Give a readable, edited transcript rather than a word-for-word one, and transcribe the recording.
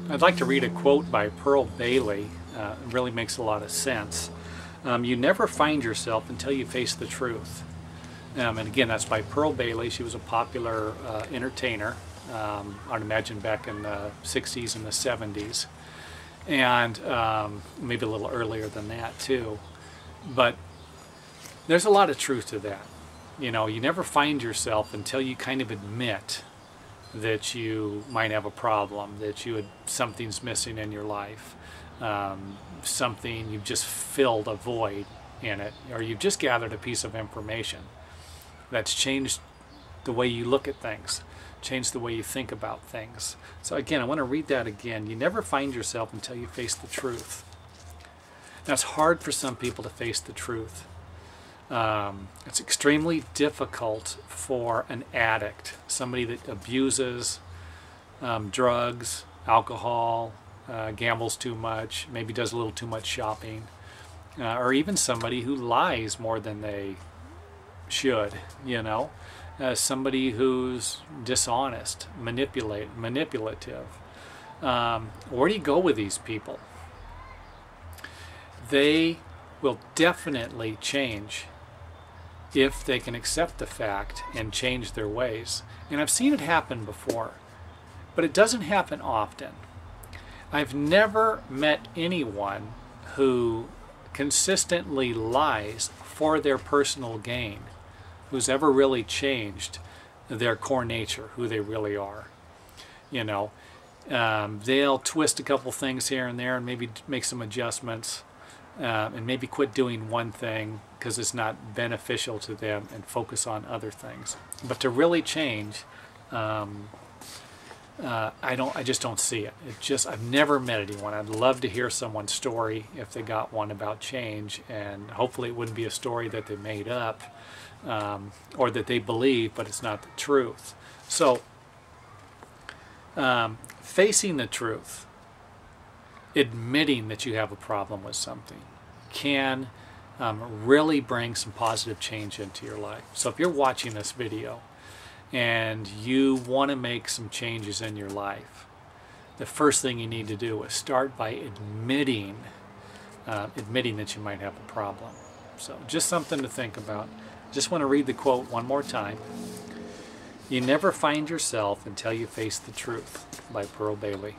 I'd like to read a quote by Pearl Bailey. It really makes a lot of sense. You never find yourself until you face the truth. And again, that's by Pearl Bailey. She was a popular entertainer, I'd imagine back in the 60s and the 70s. And maybe a little earlier than that too. But there's a lot of truth to that. You know, you never find yourself until you kind of admit that you might have a problem, that something's missing in your life, something you've just filled a void in it, or you've just gathered a piece of information that's changed the way you look at things, changed the way you think about things. So again, I want to read that again. You never find yourself until you face the truth. Now, it's hard for some people to face the truth. It's extremely difficult for an addict, somebody that abuses drugs, alcohol, gambles too much, maybe does a little too much shopping, or even somebody who lies more than they should, you know, somebody who's dishonest, manipulative. Where do you go with these people? They will definitely change if they can accept the fact and change their ways. And I've seen it happen before, but it doesn't happen often. I've never met anyone who consistently lies for their personal gain, who's ever really changed their core nature, who they really are. You know, they'll twist a couple things here and there and maybe make some adjustments, and maybe quit doing one thing because it's not beneficial to them and focus on other things. But to really change, I just don't see it. I've never met anyone. I'd love to hear someone's story if they got one about change, and hopefully it wouldn't be a story that they made up, or that they believe but it's not the truth. So facing the truth, admitting that you have a problem with something, can really bring some positive change into your life. So if you're watching this video and you want to make some changes in your life, the first thing you need to do is start by admitting that you might have a problem. So just something to think about. Just want to read the quote one more time. You never find yourself until you face the truth, by Pearl Bailey.